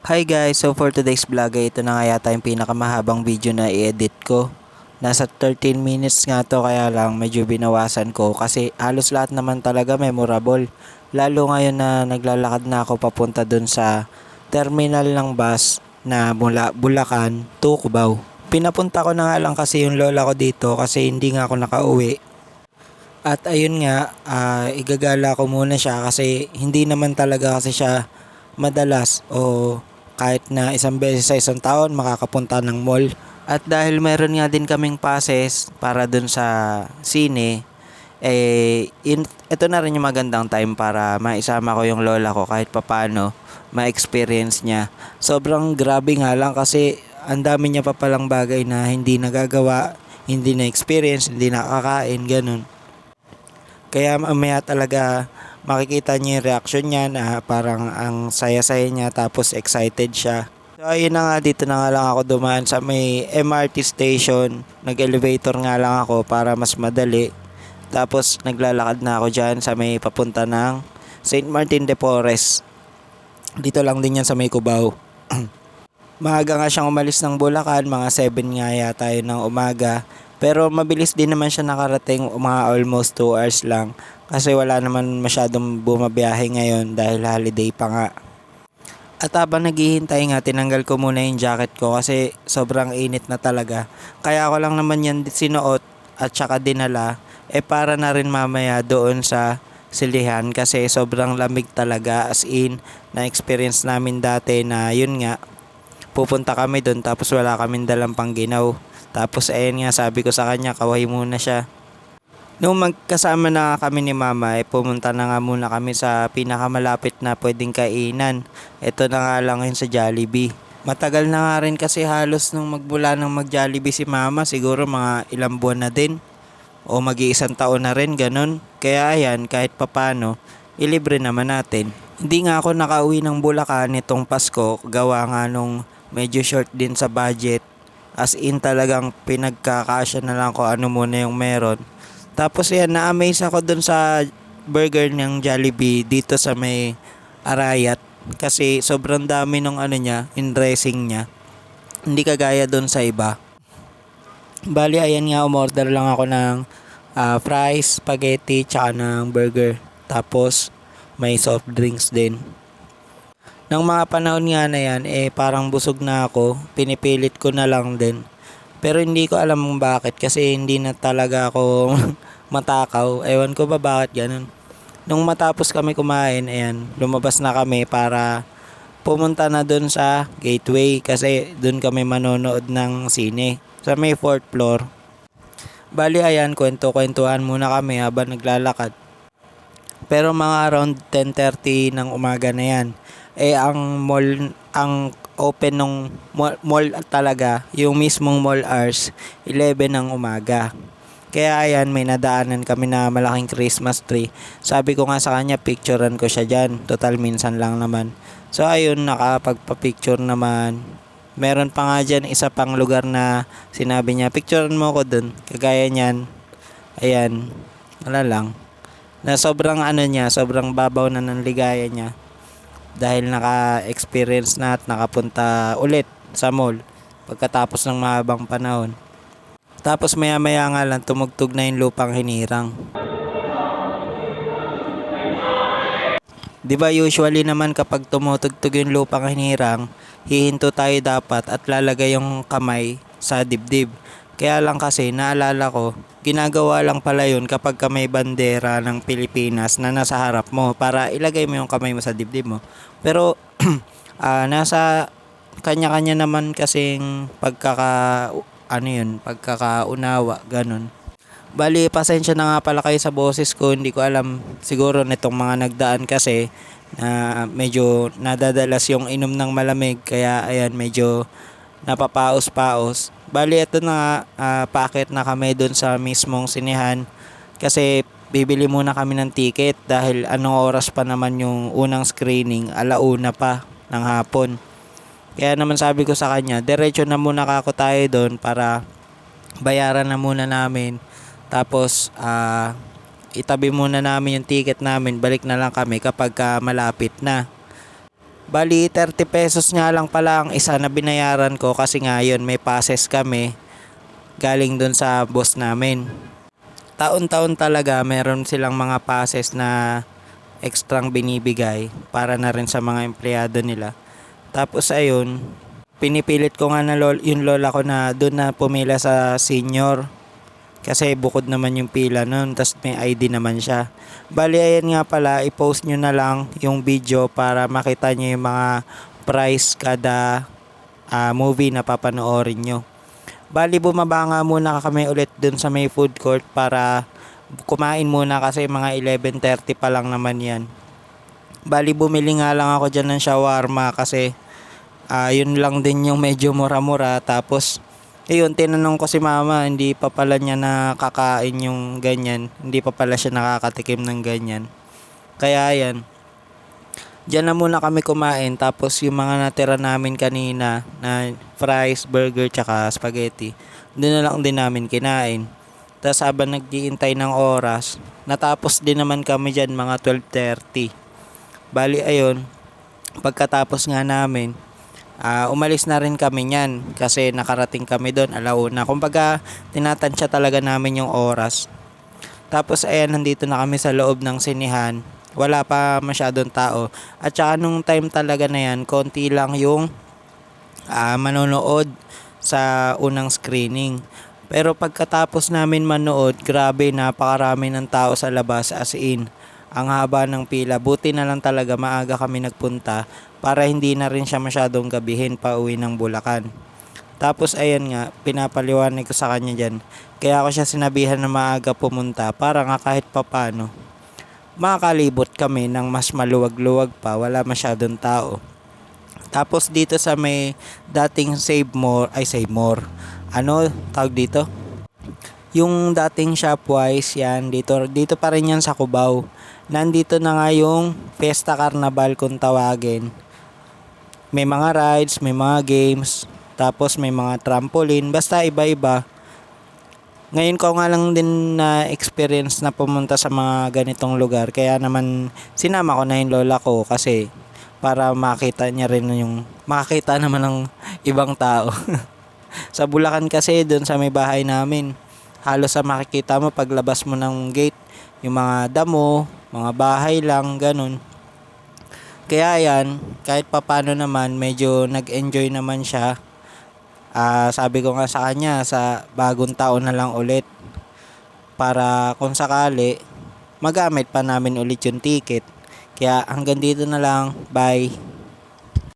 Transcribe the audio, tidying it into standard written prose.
Hi guys, so for today's vlog ay ito na nga yata yung pinakamahabang video na i-edit ko. Nasa 13 minutes nga to kaya lang medyo binawasan ko kasi halos lahat naman talaga memorable. Lalo ngayon na naglalakad na ako papunta dun sa terminal ng bus na mula Bulacan to Cubao. Pinapunta ko na nga lang kasi yung lola ko dito kasi hindi nga ako nakauwi. At ayun nga, igagala ko muna siya kasi hindi naman talaga kasi siya madalas o kahit na isang beses sa isang taon makakapunta ng mall. At dahil meron nga din kaming passes para dun sa sine, ito na rin yung magandang time para maisama ko yung lola ko kahit papano ma-experience niya. Sobrang grabe nga lang kasi ang dami niya pa palang bagay na hindi nagagawa, hindi na-experience, hindi nakakain, ganun. Kaya mamaya talaga makikita niyo yung reaction niya na parang ang saya-saya niya tapos excited siya. So ayun na nga, dito na nga lang ako dumaan sa may MRT station. Nag-elevator nga lang ako para mas madali. Tapos naglalakad na ako dyan sa may papunta ng St. Martin de Porres. Dito lang din yan sa may Cubao. Maaga nga siyang umalis ng Bulacan, mga 7 nga yata yun ng umaga. Pero mabilis din naman siya nakarating, mga almost 2 hours lang. Kasi wala naman masyadong bumabiyahe ngayon dahil holiday pa nga. At habang naghihintay nga, tinanggal ko muna yung jacket ko kasi sobrang init na talaga. Kaya ako lang naman yan sinuot at saka dinala. Para na rin mamaya doon sa silihan kasi sobrang lamig talaga, as in na experience namin dati na yun nga pupunta kami doon tapos wala kaming dalang pangginaw. Tapos ayun nga, sabi ko sa kanya kaway muna siya. Nung magkasama na kami ni mama, pumunta na nga muna kami sa pinakamalapit na pwedeng kainan. Ito na nga lang yun sa Jollibee. Matagal na nga rin kasi halos nung magmula nang mag Jollibee si mama, siguro mga ilang buwan na din. O mag-iisang taon na rin, ganun. Kaya ayan, kahit papano, ilibre naman natin. Hindi nga ako nakauwi ng Bulacan nitong Pasko, gawa nga nung medyo short din sa budget. As in talagang pinagkakasya na lang ko ano muna yung meron. Tapos yan, na-amaze ako dun sa burger ng Jollibee dito sa may Arayat. Kasi sobrang dami ng ano niya, yung dressing niya. Hindi kagaya dun sa iba. Bali, ayan nga, umorder lang ako ng fries, spaghetti, tsaka ng burger. Tapos, may soft drinks din. Nang mga panahon nga na yan, parang busog na ako. Pinipilit ko na lang din. Pero hindi ko alam kung bakit kasi hindi na talaga ako matakaw. Ewan ko ba bakit ganun. Nung matapos kami kumain, ayan, lumabas na kami para pumunta na dun sa Gateway kasi dun kami manonood ng sine sa may 4th floor. Bali ayan, kwento-kwentuhan muna kami habang naglalakad. Pero mga around 10:30 ng umaga na yan. Ang open ng mall talaga, yung mismong mall hours, 11 ng umaga. Kaya ayan, may nadaanan kami na malaking Christmas tree. Sabi ko nga sa kanya, picturean ko siya dyan. Total, minsan lang naman. So ayun, nakapagpa-picture naman. Meron pa nga dyan isa pang lugar na sinabi niya, picturean mo ko dun. Kagaya niyan, ayan, wala lang. Na sobrang ano niya, sobrang babaw na ng ligaya niya. Dahil naka-experience na at nakapunta ulit sa mall pagkatapos ng mahabang panahon. Tapos maya-maya nga lang tumugtog na yung lupang hinirang. 'Di ba usually naman kapag tumutugtog yung lupang hinirang, hihinto tayo dapat at lalagay yung kamay sa dibdib. Kaya lang kasi naalala ko, ginagawa lang pala yun kapag ka may bandera ng Pilipinas na nasa harap mo para ilagay mo yung kamay mo sa dibdib mo. Pero nasa kanya-kanya naman kasing pagkakaunawa, ganun. Bali, pasensya na nga pala kayo sa boses ko, hindi ko alam, siguro nitong mga nagdaan kasi na medyo nadadalas yung inom ng malamig kaya ayan medyo napapaos-paos. Bali, ito na packet na kami dun sa mismong sinehan kasi bibili muna kami ng ticket dahil anong oras pa naman yung unang screening, 1:00 pa ng hapon. Kaya naman sabi ko sa kanya, diretso na muna kako tayo doon para bayaran na muna namin. Tapos itabi muna namin yung ticket namin, balik na lang kami kapag malapit na. Bali 30 pesos nga lang pala ang isa na binayaran ko kasi nga yun may passes kami galing dun sa boss namin. Taon-taon talaga meron silang mga passes na ekstrang binibigay para na rin sa mga empleyado nila. Tapos ayun, pinipilit ko nga na yung lola ko na doon na pumila sa senior. Kasi bukod naman yung pila nun, tas may ID naman siya. Bali ayan nga pala, i-post nyo na lang yung video para makita nyo yung mga price kada movie na papanoorin nyo. Bali bumaba nga muna kami ulit dun sa may food court para kumain muna kasi mga 11:30 pa lang naman yan. Bali bumili nga lang ako dyan ng shawarma kasi yun lang din yung medyo mura-mura. Tapos ayun, tinanong ko si mama, hindi pa pala niya nakakain yung ganyan. Hindi pa pala siya nakakatikim ng ganyan. Kaya yan, diyan na muna kami kumain. Tapos yung mga natira namin kanina na fries, burger, tsaka spaghetti, doon na lang din namin kinain. Tapos habang nag-iintay ng oras, natapos din naman kami dyan mga 12:30. Bali ayun, pagkatapos nga namin, umalis na rin kami niyan kasi nakarating kami doon alauna. Kumbaga tinatansya talaga namin yung oras. Tapos ayan, nandito na kami sa loob ng sinihan. Wala pa masyadong tao. At saka nung time talaga na yan, konti lang yung manonood sa unang screening. Pero pagkatapos namin manood, grabe, napakarami ng tao sa labas, as in. Ang haba ng pila. Buti na lang talaga maaga kami nagpunta para hindi na rin siya masyadong gabihin pa uwi ng Bulacan. Tapos ayan nga, pinapaliwanag ko sa kanya dyan. Kaya ako siya sinabihan na maaga pumunta para nga kahit papano makakalibot kami ng mas maluwag-luwag pa, wala masyadong tao. Tapos dito sa may dating Save More. Ano tawag dito? Yung dating Shopwise, yan, dito pa rin yan sa Cubao. Nandito na nga yung Fiesta Carnaval kung tawagin. May mga rides, may mga games, tapos may mga trampoline, basta iba-iba. Ngayon ko nga lang din na experience na pumunta sa mga ganitong lugar, kaya naman sinama ko na yung lola ko kasi para makita niya rin makakita naman ng ibang tao. Sa Bulacan kasi, doon sa may bahay namin, halos sa makikita mo paglabas mo ng gate, yung mga damo, mga bahay lang, ganun. Kaya yan, kahit papano naman, medyo nag-enjoy naman siya. Sabi ko nga sa kanya, sa bagong taon na lang ulit, para kung sakali, magamit pa namin ulit yung ticket. Kaya hanggang dito na lang, bye.